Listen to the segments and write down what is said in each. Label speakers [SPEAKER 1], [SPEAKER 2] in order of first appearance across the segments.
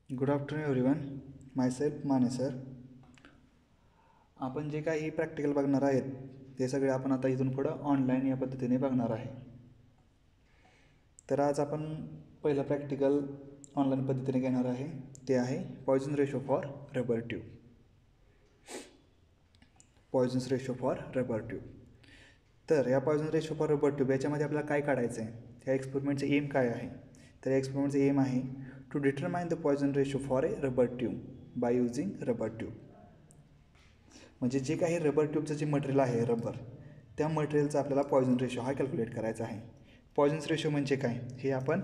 [SPEAKER 1] Good afternoon everyone. Myself Mane sir. आपण जे काही प्रॅक्टिकल बघणार आहेत ते सगळे आपण आता इथून पुढं ऑनलाईन या पद्धतीने बघणार आहे. तर आज आपण पहिलं प्रॅक्टिकल ऑनलाईन पद्धतीने घेणार आहे ते आहे poison ratio for rubber tube. Poisson's ratio for rubber tube. तर या poison ratio for rubber tube याच्यामध्ये आपल्याला काय काढायचं आहे, ह्या एक्सपेरिमेंटचं एम काय आहे. तर या एक्सपेरिमेंटचं एम आहे to determine the Poisson ratio for a rubber tube by using rubber tube. म्हणजे जे काही रबर ट्यूबचं जे मटेरियल आहे रबर, त्या मटेरियलचा आपल्याला पॉयझन रेशो हा कॅल्क्युलेट करायचा आहे. पॉयझन्स रेशो म्हणजे काय हे आपण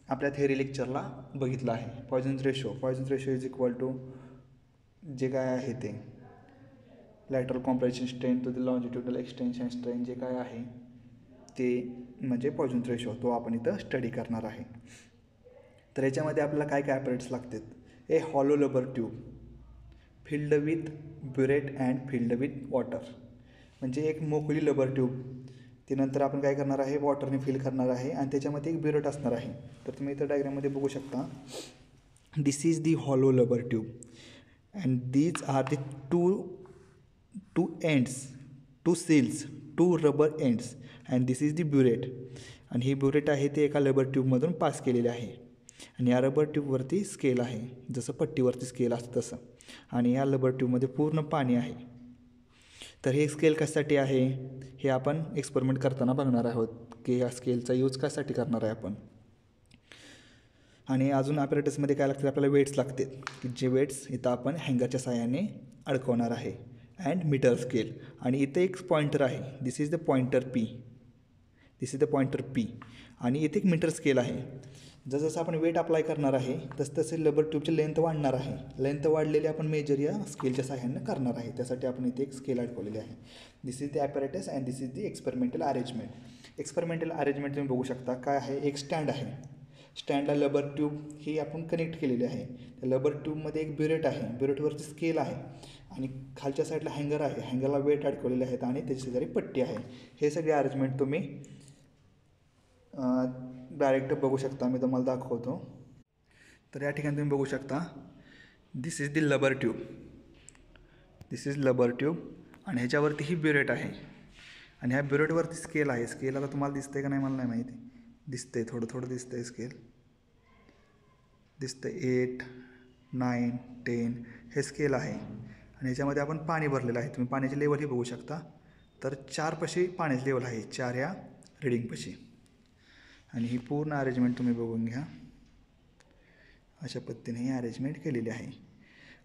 [SPEAKER 1] आपल्या थेअरी लेक्चरला बघितलं आहे. Poisson's ratio is equal to जे काय आहे ते lateral compression strain to the longitudinal extension strain जे काय आहे ते म्हणजे पॉयझन्स रेशो, तो आपण इथं स्टडी करणार आहे. तर याच्यामध्ये आपल्याला काय काय ॲपरेट्स लागतात. A hollow rubber tube filled with burette and filled with water. म्हणजे एक मोकळी रबर ट्यूब, ती नंतर आपण काय करणार आहे वॉटरने फिल करणार आहे आणि त्याच्यामध्ये एक ब्युरेट असणार आहे. तर तुम्ही इथं डायग्राममध्ये बघू शकता. This is the hollow rubber tube and these are the two ends, two cells, two rubber ends and this is the burette. आणि ही ब्युरेट आहे ते एका रबर ट्यूबमधून पास केलेले आहे. आणि या रबर ट्यूबवरती स्केल आहे, जसं पट्टीवरती स्केल असतं तसं. आणि या रबर ट्यूबमध्ये पूर्ण पाणी आहे. तर हे स्केल कशासाठी आहे हे आपण एक्सपेरिमेंट करताना बघणार आहोत की या स्केलचा यूज कशासाठी करणार आहे आपण. आणि अजून ॲपरेटसमध्ये काय लागतं, आपल्याला वेट्स लागतात की जे वेट्स इथं आपण हँगरच्या साहाय्याने अडकवणार आहे. And metre scale. आणि इथे एक पॉईंटर आहे, this is the pointer P, this is the pointer P. आणि इथे एक मीटर स्केल आहे. जसं आपण वेट अप्लाय करणार आहे तसे रबर ट्यूबची लेंथ वाढणार आहे. लेंथ वाढलेली आपण मेजर या स्केलच्या साहाय्याने करणार आहे. त्यासाठी आपण इथे एक स्केल अडकवलेली आहे. This is the apparatus and this is the experimental arrangement. Experimental arrangement तुम्ही बघू शकता काय आहे, एक स्टँड आहे. स्टँडला रबर ट्यूब ही आपण कनेक्ट केलेली आहे. त्या रबर ट्यूबमध्ये एक ब्युरेट आहे, ब्युरेटवरती स्केल आहे आणि खालच्या साईडला हँगर आहे, हँगरला वेट अडकवलेले आहेत आणि त्याच्या शेजारी पट्टी आहे. हे सगळे अरेंजमेंट तुम्ही डायरेक्ट बघू शकता, मी तुम्हाला दाखवतो. तर या ठिकाणी तुम्ही बघू शकता this is the rubber tube, this is rubber tube आणि ह्याच्यावरती ही ब्युरेट आहे आणि ह्या ब्युरेटवरती स्केल आहे. स्केल आता तुम्हाला दिसतंय का नाही मला नाही माहिती, दिसतंय थोडं थोडं दिसतंय स्केल, दिसतं 8, 9, 10 हे स्केल आहे. आणि ह्याच्यामध्ये आपण पाणी भरलेलं आहे. तुम्ही पाण्याची लेवलही बघू शकता. तर 4 पाण्याची लेवल आहे, 4 या रिडिंगपाशी. आणि ही पूर्ण अरेंजमेंट तुम्ही बघून घ्या. अशा पद्धतीने ही अरेंजमेंट केलेली आहे.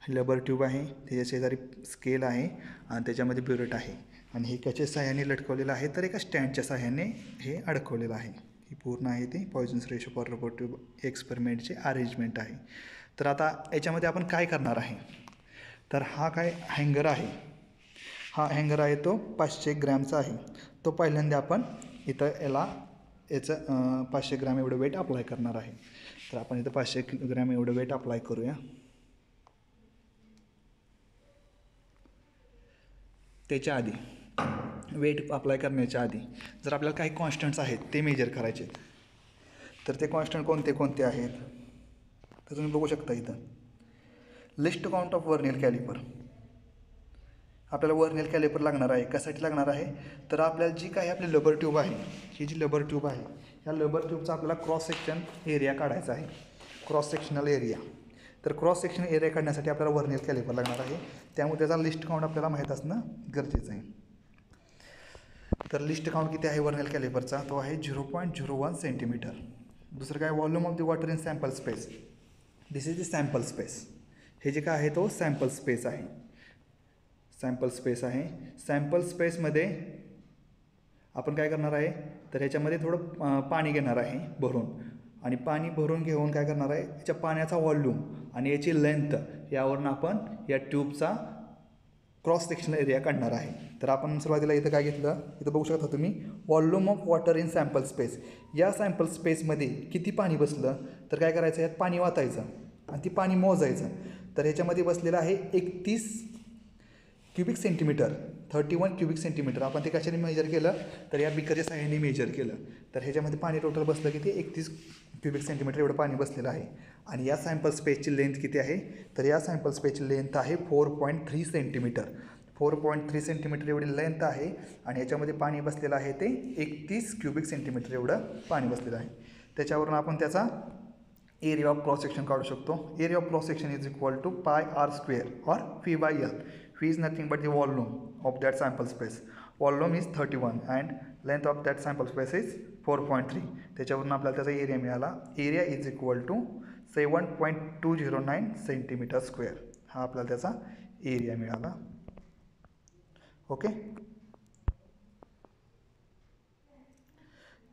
[SPEAKER 1] रबर ट्यूब आहे, त्याच्या शेजारी स्केल आहे आणि त्याच्यामध्ये ब्युरेट आहे. आणि हे कशा साह्याने लटकवलेलं आहे, तर एका स्टँडच्या साह्याने हे अडकवलेलं आहे. ही पूर्ण आहे ते Poisson's ratio for rubber tube एक्सपेरिमेंटचे अरेंजमेंट आहे. तर आता याच्यामध्ये आपण काय करणार आहे, तर हा काय हँगर आहे, हा हँगर आहे तो 500 ग्रॅमचा आहे. तो पहिल्यांदा आपण इथं याचं 500 ग्रॅम एवढं वेट अप्लाय करणार आहे. तर आपण इथं 500 ग्रॅम एवढं वेट अप्लाय करूया. त्याच्या आधी वेट अप्लाय करण्याच्या आधी जर आपल्याला काही कॉन्स्टंट्स आहेत ते मेजर करायचे आहेत, तर ते कॉन्स्टंट कोणते कोणते आहेत तर तुम्ही बघू शकता इथं. List count of vernier calliper. आपल्याला वर्नियर कॅलिपर लागणार आहे. कशासाठी लागणार आहे, तर आपल्याला जी काही आपली रबर ट्यूब आहे, ही जी रबर ट्यूब आहे ह्या रबर ट्यूबचा आपल्याला क्रॉस सेक्शन एरिया काढायचा आहे, क्रॉस सेक्शनल एरिया. तर क्रॉस सेक्शनल एरिया काढण्यासाठी आपल्याला वर्नियर कॅलिपर लागणार आहे. त्यामुळे त्याचा लिस्ट काउंट आपल्याला माहीत असणं गरजेचं आहे. तर लिस्ट काउंट किती आहे वर्नियर कॅलिपरचा, तो आहे 0.01 सेंटीमीटर. दुसरं काय, volume of the water in sample space. This is the sample space. हे जे काय आहे तो सॅम्पल स्पेस आहे, सॅम्पल स्पेस आहे. सॅम्पल स्पेसमध्ये आपण काय करणार आहे, तर ह्याच्यामध्ये थोडं पाणी घेणार आहे भरून. आणि पाणी भरून घेऊन काय करणार आहे, याच्या पाण्याचा व्हॉल्यूम आणि याची लेंथ यावरून आपण या ट्यूबचा क्रॉस सेक्शनल एरिया काढणार आहे. तर आपण सुरुवातीला इथं काय घेतलं, इथं बघू शकता तुम्ही volume of water in sample space. या सॅम्पल स्पेसमध्ये किती पाणी बसलं, तर काय करायचं, यात पाणी वाचायचं आणि ती पाणी मोजायचं. तर ह्याच्यामध्ये बसलेलं आहे 31 क्युबिक सेंटीमीटर, 31 क्युबिक सेंटीमीटर. आपण ते कशाने मेजर केलं, तर या बिकरच्या साह्याने मेजर केलं. तर ह्याच्यामध्ये पाणी टोटल बसलं की ते 31 क्युबिक सेंटीमीटर एवढं पाणी बसलेलं आहे. आणि या सॅम्पल स्पेसची लेंथ किती आहे, तर या सॅम्पल स्पेसची लेंथ आहे 4.3 सेंटीमीटर. 4.3 सेंटीमीटर एवढी लेंथ आहे आणि याच्यामध्ये पाणी बसलेलं आहे ते 31 क्युबिक सेंटीमीटर एवढं पाणी बसलेलं आहे. त्याच्यावरून आपण त्याचा एरिया ऑफ क्रॉस सेक्शन काढू शकतो. Area of cross section is equal to pi r square और V/L. V is nothing but the volume of that sample space. Volume is 31 and length of that sample space is 4.3. त्याच्यावरून आपल्याला त्याचा area मिळाला. Area is equal to 7.209 centimetre square. हा आपल्याला त्याचा area मिळाला. Okay,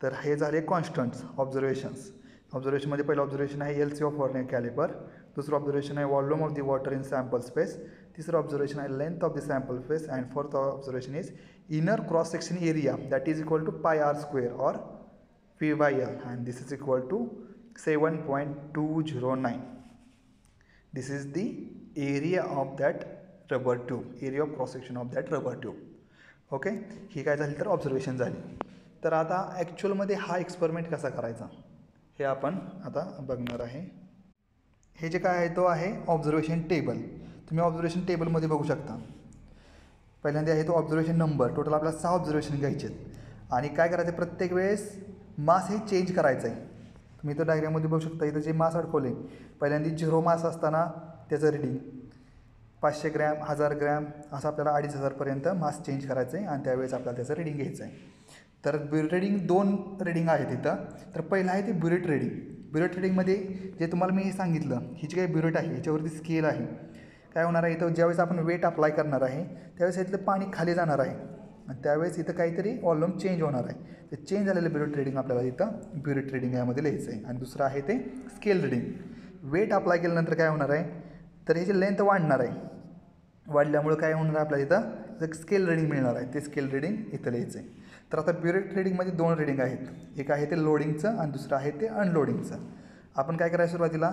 [SPEAKER 1] तर हे झाले कॉन्स्टंट्स ऑब्झर्वेशन्स. ऑब्झर्वेशनमध्ये पहिलं ऑब्झर्वेशन आहे LC ऑफ व्हर्नियर कॅलिपर, दुसरं ऑब्झर्वेशन आहे volume of the water in sample space, तिसरं ऑब्झर्वेशन आहे length of the sample space and fourth observation is inner cross section area that is equal to pi r square और V/L and this is equal to 7.209. This is the area of that rubber tube, area of cross section of that rubber tube. Okay, ही काय झाली तर observation झाली. तर आता ॲक्च्युअलमध्ये हा experiment कसा करायचा हे आपण आता बघणार आहे. हे जे काय आहे तो आहे ऑब्झर्वेशन टेबल. तुम्ही ऑब्झर्वेशन टेबलमध्ये बघू शकता. पहिल्यांदा आहे तो ऑब्झर्वेशन नंबर. टोटल आपल्याला 6 ऑब्झर्वेशन घ्यायचे आहेत आणि काय करायचं आहे प्रत्येक वेळेस मास हे चेंज करायचं आहे. तुम्ही इथं डायग्राममध्ये बघू शकता. इथं जे मास अडकवले पहिल्यांदा 0 मास असताना त्याचं रिडिंग 500 ग्रॅम 1000 ग्रॅम असं आपल्याला 2500पर्यंत मास चेंज करायचं आहे आणि त्यावेळेस आपल्याला त्याचं रिडिंग घ्यायचं आहे. तर ब्युरेट रिडिंग 2 रिडिंग आहेत इथं. तर पहिलं आहे ते ब्युरेट रिडिंग. ब्युरेट रिडिंगमध्ये जे तुम्हाला मी सांगितलं ही जी काही ब्युरेट आहे याच्यावरती स्केल आहे. काय होणार आहे इथं ज्यावेळेस आपण वेट अप्लाय करणार आहे त्यावेळेस इथलं पाणी खाली जाणार आहे आणि त्यावेळेस इथं काहीतरी व्हॉल्यूम चेंज होणार आहे. ते चेंज झालेलं ब्युरेट रिडिंग आपल्याला इथं ब्युरेट रिडिंग यामध्ये लिहायचं आहे. आणि दुसरं आहे ते स्केल रिडिंग. वेट अप्लाय केल्यानंतर काय होणार आहे तर ह्याची लेंथ वाढणार आहे. वाढल्यामुळे काय होणार आहे आपल्याला इथं स्केल रिडिंग मिळणार आहे. ते स्केल रिडिंग इथं लिहायचं आहे. तर आता ब्युरेट रिडिंगमध्ये 2 रिडिंग आहेत. एक आहे ते लोडिंगचं आणि दुसरं आहे ते अनलोडिंगचं. आपण काय करायचं सुरुवातीला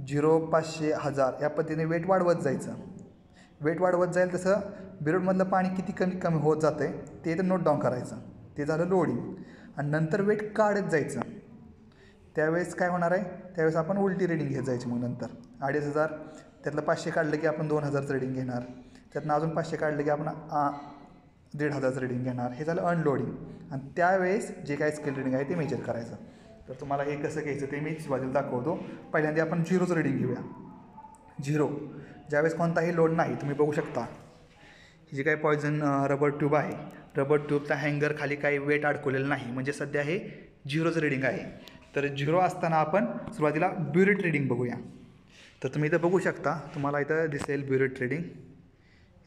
[SPEAKER 1] 0 500 1000 या पद्धतीने वेट वाढवत जायचं. वेट वाढवत जाईल तसं ब्युरेटमधलं पाणी किती कमी होत जातं आहे ते इथं नोट डाऊन करायचं. ते झालं लोडिंग. आणि नंतर वेट काढत जायचं. त्यावेळेस काय होणार आहे त्यावेळेस आपण उलटी रिडिंग घेत जायची. मग नंतर 2500 त्यातलं 500 काढलं की आपण 2000चं रिडिंग घेणार. त्यातनं अजून 500 काढलं की आपण 1500चं रिडिंग घेणार. हे झालं अनलोडिंग. आणि त्यावेळेस जे काही स्केल रिडिंग आहे ते मेजर करायचं. तर तुम्हाला हे कसं घ्यायचं ते मी सुरुवातीला दाखवतो. पहिल्यांदा आपण 0चं रिडिंग घेऊया. 0 ज्यावेळेस कोणताही लोड नाही. तुम्ही बघू शकता ही जी काही पॉयझन रबर ट्यूब आहे. रबर ट्यूबचा हँगर खाली काही वेट अडकवलेलं नाही म्हणजे सध्या हे 0चं रिडिंग आहे. तर 0 असताना आपण सुरुवातीला ब्युरेट रिडिंग बघूया. तर तुम्ही इथं बघू शकता. तुम्हाला इथं दिसेल ब्युरेट रिडिंग.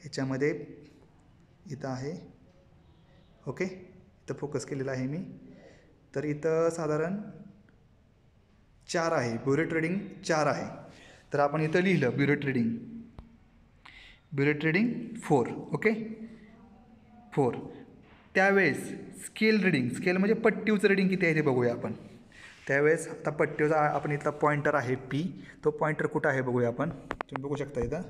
[SPEAKER 1] ह्याच्यामध्ये इथं आहे. ओके, इथं फोकस केलेला आहे मी. तर इथं साधारण 4 आहे. ब्युरेट रिडिंग 4 आहे. तर आपण इथं लिहिलं ब्युरेट रिडिंग 4. ओके 4. त्यावेळेस स्केल रिडिंग, स्केल म्हणजे पट्टीवचं रिडिंग किती आहे ते बघूया आपण. त्यावेळेस आता पट्टीवचा आपण इथला पॉईंटर आहे P. तो पॉईंटर कुठं आहे बघूया आपण. तुम्ही बघू शकता इथं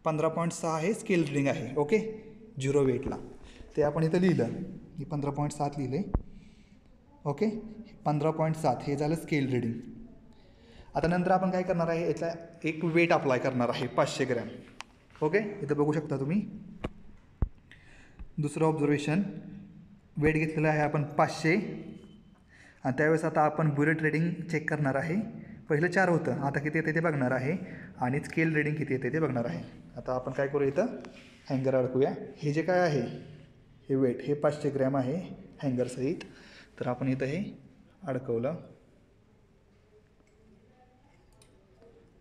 [SPEAKER 1] 15.6 हे स्केल रिडिंग आहे. ओके 0 वेटला. ते आपण इथं लिहिलं. मी 15.7 लिहिले. ओके 15.7 हे झालं स्केल रिडिंग. आता नंतर आपण काय करणार आहे याचा एक वेट अप्लाय करणार आहे 500 ग्रॅम. ओके इथं बघू शकता तुम्ही. दुसरं ऑब्झर्वेशन वेट घेतलेलं आहे आपण 500 आणि त्यावेळेस आता आपण ब्युरेट रिडिंग चेक करणार आहे. पहिलं 4 होतं आता किती येते ते बघणार आहे आणि स्केल रिडिंग किती येते ते बघणार आहे. आता आपण काय करू इथं हँगर अडकूया. हे जे काय आहे हे वेट हे 500 ग्रॅम आहे हँगरसहित. तर आपण इथं हे अडकवलं.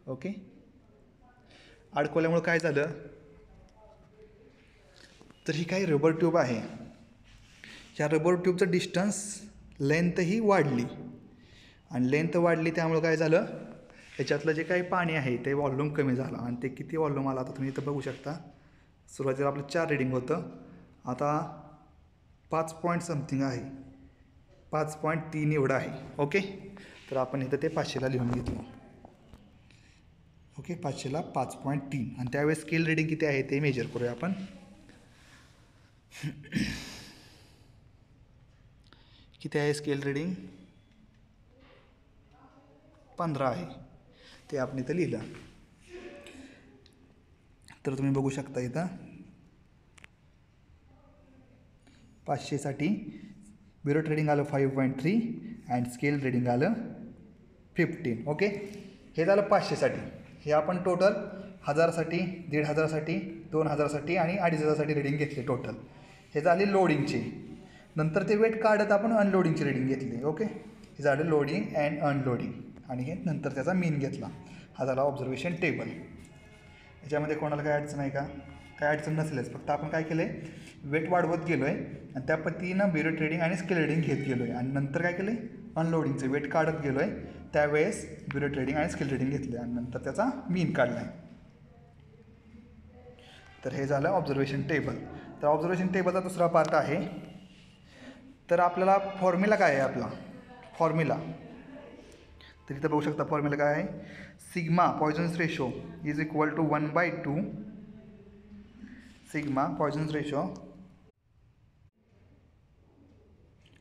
[SPEAKER 1] ओके अडकवल्यामुळं काय झालं तर ही काही रबर ट्यूब आहे. या रबर ट्यूबचं डिस्टन्स लेंथही वाढली आणि लेंथ वाढली त्यामुळं काय झालं याच्यातलं जे काही पाणी आहे ते व्हॉल्यूम कमी झालं. आणि ते किती व्हॉल्यूम आला आता तुम्ही इथं बघू शकता. सुरुवातीला आपलं 4 रिडिंग होतं आता 5 पॉईंट समथिंग आहे 5.3 एवढं आहे. ओके तर आपण इथं ते 500ला लिहून घेतलं. ओके 500ला 5.3 आणि त्यावेळेस स्केल रिडिंग किती आहे ते मेजर करूया आपण. किती आहे स्केल रीडिंग 15 आहे, ते आपण इथं लिहिलं. तर तुम्ही बघू शकता इथं 500साठी ब्युरो ट्रेडिंग आलं 5.3 अँड स्केल रीडिंग आलं 15. ओके, हे झालं 500साठी. हे आपण टोटल 1000साठी, 1500साठी, 2000साठी आणि 2500साठी रीडिंग घेतले टोटल. हे झाले लोडिंगचे. नंतर ते वेट काढत आपण अनलोडिंगची रीडिंग घेतली. ओके, हे झालं लोडिंग अँड अनलोडिंग आणि हे नंतर त्याचा मीन घेतला. हा झाला ऑब्झर्वेशन टेबल. याच्यामध्ये कोणाला काय अडचण आहे का? काय अडचण नसलेच, फक्त आपण काय केलं आहे, वेट वाढवत गेलो आहे आणि त्या पद्धतीनं ब्युरो ट्रेडिंग आणि स्केल रीडिंग घेत गेलो आहे. आणि नंतर काय केलं आहे, अनलोडिंगचं वेट काढत गेलो आहे, त्यावेळेस ब्युरो ट्रेडिंग आणि स्केल रीडिंग घेतले आणि नंतर त्याचा मीन काढला आहे. तर हे झालं ऑब्झर्वेशन टेबल. तर ऑब्झर्वेशन टेबलचा दुसरा पार्ट आहे. तर आपल्याला फॉर्म्युला काय आहे, आपला फॉर्म्युला तर इथं बघू शकता. फॉर्म्युला काय आहे, sigma Poisson's ratio is equal to 1/2 sigma Poisson's ratio.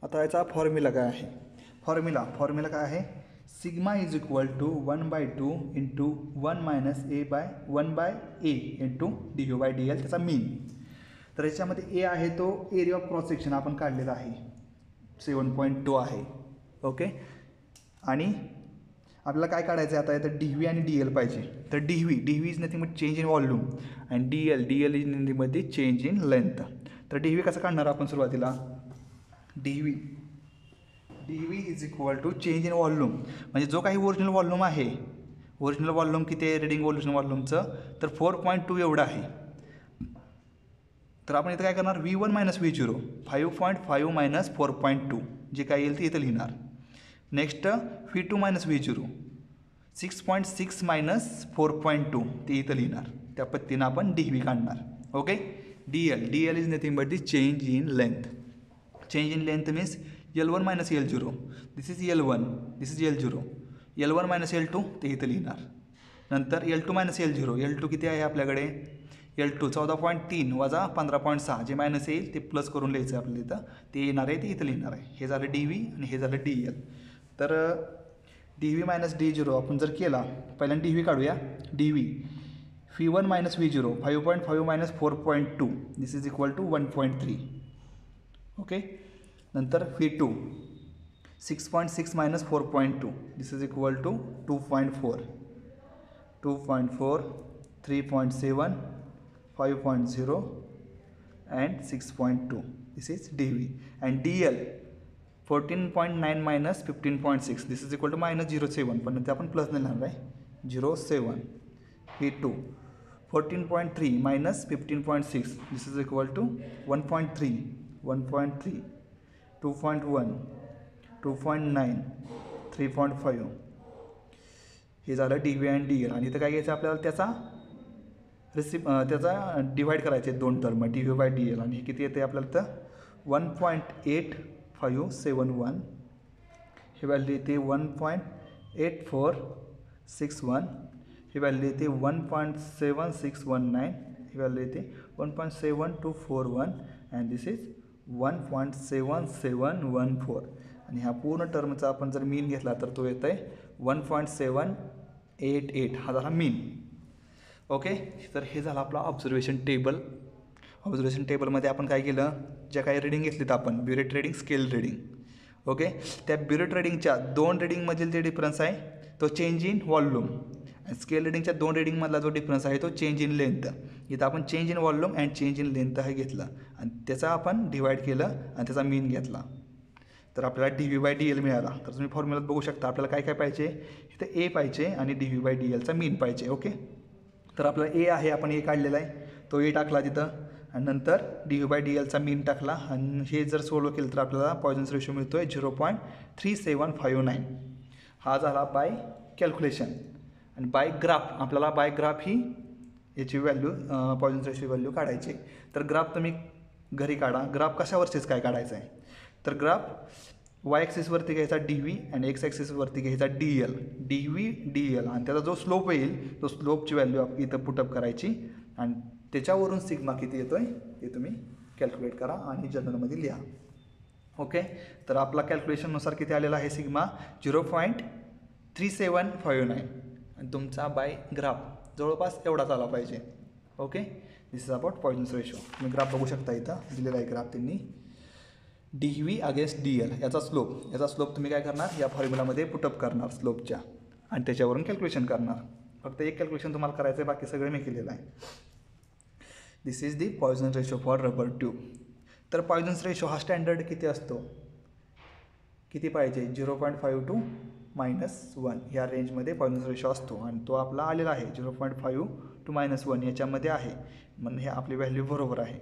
[SPEAKER 1] आता याचा फॉर्म्युला काय आहे, फॉर्म्युला काय आहे, sigma is equal to 1/2 into 1-a into du/dl त्याचा मीन. तर याच्यामध्ये ए आहे तो एरिया ऑफ क्रॉस सेक्शन आपण काढलेला आहे 7.2 आहे. ओके, आणि आपल्याला काय काढायचं आहे आता, इथं DV आणि DL पाहिजे. तर DV is nothing but change in volume and DL is नथिंगमध्ये चेंज इन लेंथ. तर DV कसं काढणार आपण सुरुवातीला, DV is equal to change in volume, म्हणजे जो काही ओरिजिनल व्हॉल्यूम आहे, ओरिजिनल व्हॉल्यूम किती आहे रीडिंग ओरिजिनल व्हॉल्यूमचं, तर 4.2 एवढं आहे. तर आपण इथं काय करणार, V1 - V0 5.5 - 4.2 जे काय येईल ते इथं लिहिणार. नेक्स्ट V2 - V0 6.6 - 4.2 ते इथं लिहिणार. त्या पद्धतीनं आपण DV काढणार. Okay, DL is nothing but the change in length. Change in length means L1 - L0, this is L1, this is L0, L1 - L2 ते इथं लिहिणार. नंतर L2 - L0, L2 किती आहे आपल्याकडे, L2 14.3 वजा 15.6 जे मायनस येईल ते प्लस करून लिहायचं आहे आपल्याला इथं, ते येणार आहे ते इथं लिहिणार आहे. हे झालं DV आणि हे झालं DL. तर DV - D0 आपण जर केला, पहिल्यांदा DV काढूया. DV V1 - V0 5.5 - 4.2 this is equal to 1.3. Okay, नंतर V2 6.6 - 4.2 this is equal to 2.4, 3.7, 5.0 and 6.2 this is DV. and DL 14.9 - 15.6 this is equal to -0.7, पण ते आपण प्लस नाही लिहिणार आहे, 0.7. V2 14.3 - 15.6 this is equal to 1.3, 2.1, 2.9, 3.5. हे झालं DV आणि DL. आणि इथं काय घ्यायचं आपल्याला, त्याचा डिवाईड करायचे दोन टर्म DV/DL. आणि हे किती येते आपल्याला तर 1.8571, ही व्हॅल्यू येते 1.8461, ही व्हॅल्यू येते 1.7619, ही व्हॅल्यू येते 1.7241 अँड दिस इज 1.7714. आणि ह्या पूर्ण टर्मचा आपण जर मीन घेतला तर तो येत आहे 1.788. हा झाला मीन. ओके, तर हे झालं आपला ऑब्झर्वेशन टेबल. ऑब्झर्वेशन टेबलमध्ये आपण काय केलं, ज्या काही रीडिंग घेतलीत आपण, bureau trading, scale reading. Okay, त्या ब्युरो ट्रेडिंगच्या 2 रीडिंगमधील जे डिफरन्स आहे तो चेंज इन व्हॉल्यूम, आणि स्केल रीडिंगच्या 2 रीडिंगमधला जो डिफरन्स आहे तो चेंज इन लेंथ. इथं आपण change in volume and change in length हे घेतलं आणि त्याचा आपण डिवाईड केलं आणि त्याचा मीन घेतला. तर आपल्याला DV/DL मिळाला. तर तुम्ही फॉर्म्युलात बघू शकता आपल्याला काय काय पाहिजे, इथं A पाहिजे आणि DV/DLचा मीन पाहिजे. ओके, तर आपल्याला A आहे, आपण A काढलेला आहे, तो A टाकला तिथं आणि नंतर DV/DLचा मीन टाकला आणि हे जर सोल्व केलं तर आपल्याला पॉयझन्स रेशो मिळतो आहे 0.3759. हा झाला बाय कॅल्क्युलेशन. आणि बाय ग्राफ, आपल्याला बाय ग्राफ ही याची व्हॅल्यू पॉयझन्स रेशो व्हॅल्यू काढायची. तर ग्राफ तुम्ही घरी काढा. ग्राफ कशावरचेच काय काढायचं आहे, तर ग्राफ Y ॲक्सिसवरती घ्यायचा DV आणि X ॲक्सिसवरती घ्यायचा DL, DV/DL आणि त्याचा जो स्लोप येईल तो स्लोपची व्हॅल्यू इथं पुटअप करायची आणि त्याच्यावरून सिग्मा किती येतो आहे ते तुम्ही कॅल्क्युलेट करा आणि जर्नलमध्ये लिहा. ओके, तर आपला कॅल्क्युलेशननुसार किती आलेला आहे सिग्मा 0.3759 आणि तुमचा बाय ग्राफ जवळपास एवढाच आला पाहिजे. Okay, this is about Poisson's ratio. तुम्ही ग्राफ बघू शकता, इथं दिलेला आहे ग्राफ त्यांनी DV अगेन्स्ट DL याचा स्लोप तुम्ही काय करणार या फॉर्म्युलामध्ये पुटअप करणार स्लोपच्या आणि त्याच्यावरून कॅल्क्युलेशन करणार. फक्त एक कॅल्क्युलेशन तुम्हाला करायचं आहे, बाकी सगळं मी केलेलं आहे. This is the Poisson ratio for rubber tube. तर पॉयझन्स रेशो हा स्टँडर्ड किती असतो, किती पाहिजे 0.5 to -1 ह्या रेंजमध्ये पॉयझन्स रेशो असतो आणि तो आपला आलेला आहे 0.5 to -1 याच्यामध्ये आहे. म्हणून हे आपली व्हॅल्यू बरोबर आहे.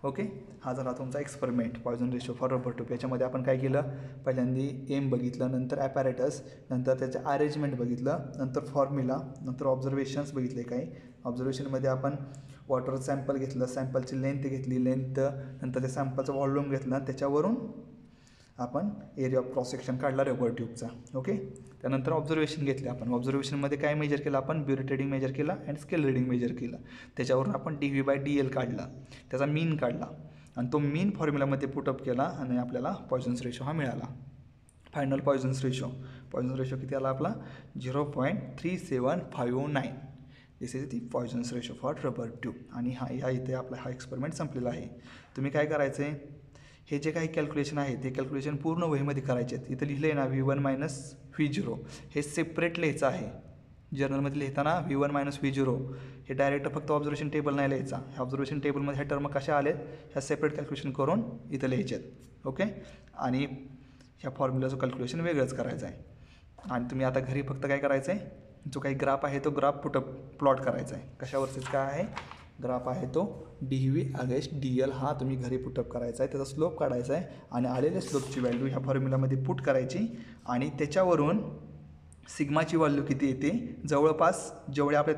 [SPEAKER 1] ओके, हा झाला तुमचा experiment poison ratio for rubber tube. याच्यामध्ये आपण काय केलं, पहिल्यांदा एम बघितलं, नंतर ॲपॅरेटस, नंतर त्याचं अरेंजमेंट बघितलं, नंतर फॉर्म्युला, नंतर ऑब्झर्वेशन्स बघितले. काही ऑब्झर्वेशनमध्ये आपण वॉटर सॅम्पल घेतलं, सॅम्पलची लेंथ घेतली, नंतर त्या सॅम्पलचं व्हॉल्यूम घेतलं, त्याच्यावरून आपण एरिया ऑफ क्रॉस सेक्शन काढला रबर ट्यूबचा. ओके, त्यानंतर ऑब्झर्वेशन घेतले आपण. ऑब्झर्वेशनमध्ये काय मेजर केलं आपण, ब्युरेट रीडिंग मेजर केला अँड स्केल रीडिंग मेजर केलं. त्याच्यावरून आपण DV/DL काढला, त्याचा मीन काढला आणि तो मीन फॉर्म्युलामध्ये पुटअप केला आणि आपल्याला पॉयझन्स रेशो हा मिळाला. फायनल पॉयझन्स रेशो किती आला आपला 0.3759. This is the Poisson's ratio for rubber tube. आणि ह्या इथे आपला हा एक्सपेरिमेंट संपलेला आहे. तुम्ही काय करायचं आहे, हे जे काही कॅल्क्युलेशन आहे ते कॅल्क्युलेशन पूर्ण वहीमध्ये करायचे आहेत. इथं लिहिलं आहे ना V1 - V0 हे सेपरेट लिहायचं आहे. जर्नलमध्ये लिहिताना V1 - V0 हे डायरेक्ट फक्त ऑब्झर्वेशन टेबल नाही लिहायचा. ह्या ऑब्झर्वेशन टेबलमध्ये ह्या टर्म कशा आलेत ह्या सेपरेट कॅल्क्युलेशन करून इथं लिहायचे आहेत. ओके, आणि ह्या फॉर्म्युलाचं कॅल्क्युलेशन वेगळंच करायचं आहे. आणि तुम्ही आता घरी फक्त काय करायचं आहे, जो काही ग्राफ आहे तो ग्राफ प्लॉट करायचा आहे. कशावरतीच काय आहे ग्राफ आहे तो DV अगेन्स्ट DL हा तुम्ही घरी पुटअप करायचा आहे, त्याचा स्लोप काढायचा आहे आणि आलेल्या स्लोपची व्हॅल्यू ह्या फॉर्म्युलामध्ये पुट करायची आणि त्याच्यावरून सिग्माची व्हॅल्यू किती येते जवळपास जेवढे आपले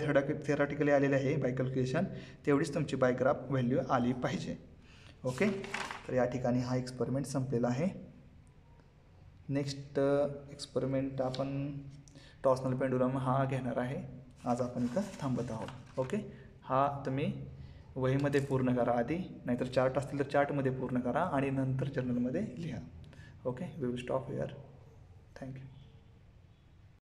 [SPEAKER 1] थेरॉटिकली आलेले आहे बाय कॅल्क्युलेशन तेवढीच तुमची बाय ग्राफ व्हॅल्यू आली पाहिजे. ओके, तर या ठिकाणी हा एक्सपेरिमेंट संपलेला आहे. नेक्स्ट एक्सपेरिमेंट आपण टॉर्सनल पेंडुलम हा घेणार आहे. आज आपण इथं थांबत आहोत. ओके, हा तुम्ही वहीमध्ये पूर्ण करा आधी, नाहीतर चार्ट असतील तर चार्टमध्ये पूर्ण करा आणि नंतर जर्नलमध्ये लिहा. Okay, we will stop here. Thank you.